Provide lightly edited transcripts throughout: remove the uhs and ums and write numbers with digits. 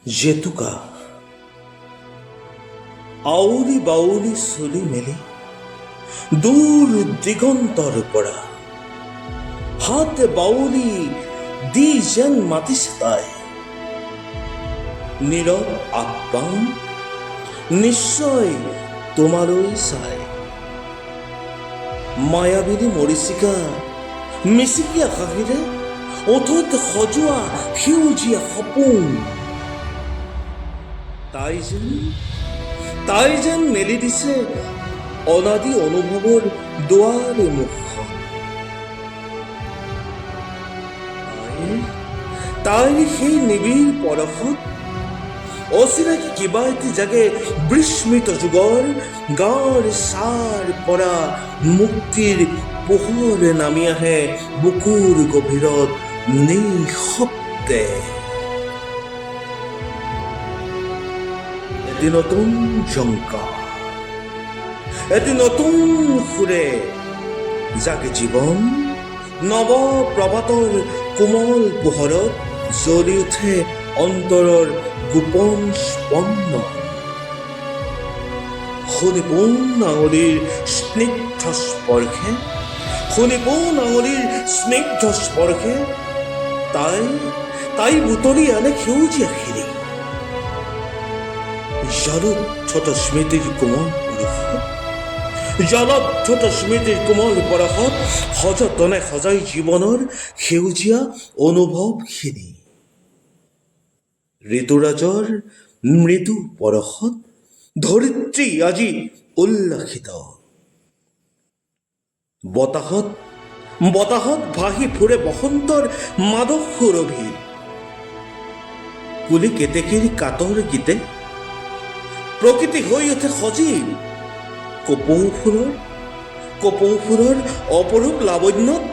জেতুকা আউলি বাউলি চুলি মেলি দূৰ দিগন্তৰ পৰা হাত বাউলি দি যেন মাতিছে তাই। নীৰৱ আহ্বান নিশ্চয় তোমালৈ চাই। মায়াবিনী মৰিচিকা মিচিকি আকাশীৰে অথৈত সজোৱা সেউজীয়া সপোন। তাই যেন মেলি দিছে অনাদি অনুভৱৰ দুৱাৰে মুখখন। তাইৰ সেই নিবিড় পৰশত অচিনাকি কিবা এটি জাগে বিস্মৃত যুগৰ গাঁৱৰ ছাৰ পৰা মুক্তিৰ পোহৰ নামি আহে বুকুৰ গভীৰত নিঃশব্দে। এটি নতুন ঝংকাৰ, এটি নতুন সুৰে জাগে জীৱন। নৱ প্ৰভাতৰ কোমল পোহৰত জ্বলি উঠে অন্তৰৰ গোপন স্পন্দন। শুনিপোন আঙুলিৰ স্নিগ্ধ স্পৰ্শে, শুনিপোন আঙুলিৰ স্নিগ্ধ স্পৰ্শে তাই বুটলি আনে সেউজীয়া শিৰি। জলোদ্ধত স্মৃতিৰ কোমল পৰশত, জলোদ্ধত স্মৃতিৰ কোমল পৰশত সযতনে সজাই জীৱনৰ সেউজীয়া অনুভৱখিনি। ঋতুৰাজৰ মৃদু পৰশত ধৰিত্ৰী আজি উল্লাসিত। বতাহত ভাহি ফুৰে বসন্তৰ মাদক সুৰভি। কুলি কেতেকীৰ কাতৰ গীতে প্ৰকৃতি হৈ উঠে সজীৱ। কপৌ ফুলৰ অপৰূপ লাৱণ্যত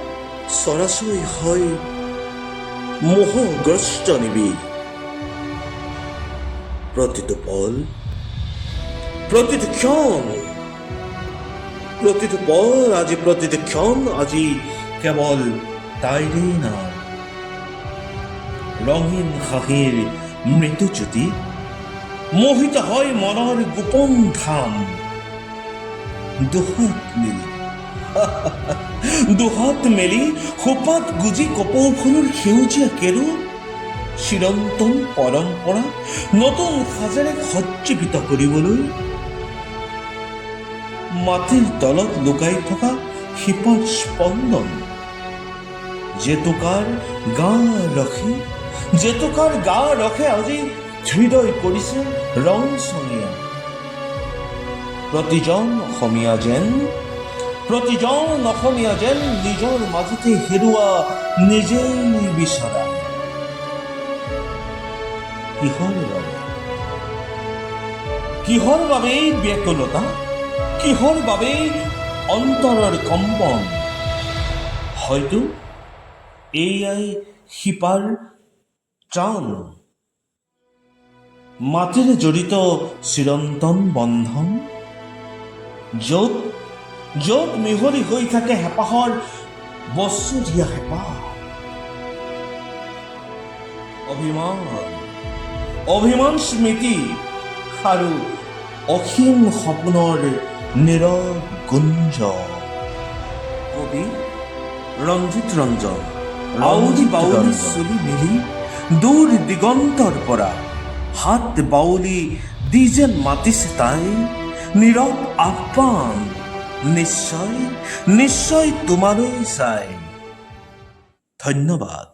চৰাচৰি হয় মোহগ্ৰস্ত নিবিড়। প্ৰতিটো পল, প্ৰতিটো ক্ষণ, প্ৰতিটো পল আজি, প্ৰতিটো ক্ষণ আজি কেৱল তাইৰে নাম। ৰঙীন হাঁহিৰ মৃদু জ্যোতি মোহিত হয় মনৰ গোপন ধাম। দুহাত মেলি সোপাত গুজি কপৌ ফুলৰ সেউজীয়া কেৰু চিৰন্তন পৰম্পৰা নতুন সাজেৰে সজ্জীৱিত কৰিবলৈ। মাটিৰ তলত লুকাই থকা শিপাৰ স্পন্দন। জেতুকাৰ গা ৰখে আজি হৃদয় কৰিছে ৰংচঙীয়া। প্ৰতিজন অসমীয়া যেন নিজৰ মাজতে হেৰুৱা নিজেই বিচৰা। কিহৰ বাবে ব্যাকুলতা, কিহৰ বাবে অন্তৰৰ কম্পন? হয়তো এয়াই শিপাৰ ত্ৰাণ, মাটিৰে জড়িত চিৰন্তন বন্ধন। য'ত মিহলি হৈ থাকে হেঁপাহৰ বস্তু দিয়া হেঁপাহ। অভিমান স্মৃতি আৰু অসীম সপোনৰ নীৰৱ গুঞ্জ। কবি ৰঞ্জিত ৰঞ্জন। আউলি বাউলি চুলি মেলি দূৰ দিগন্তৰ পৰা হাত বাউলি দি যেন মাতিছে তাই। নীৰৱ আহ্বান নিশ্চয় তোমালৈ চাই। ধন্যবাদ।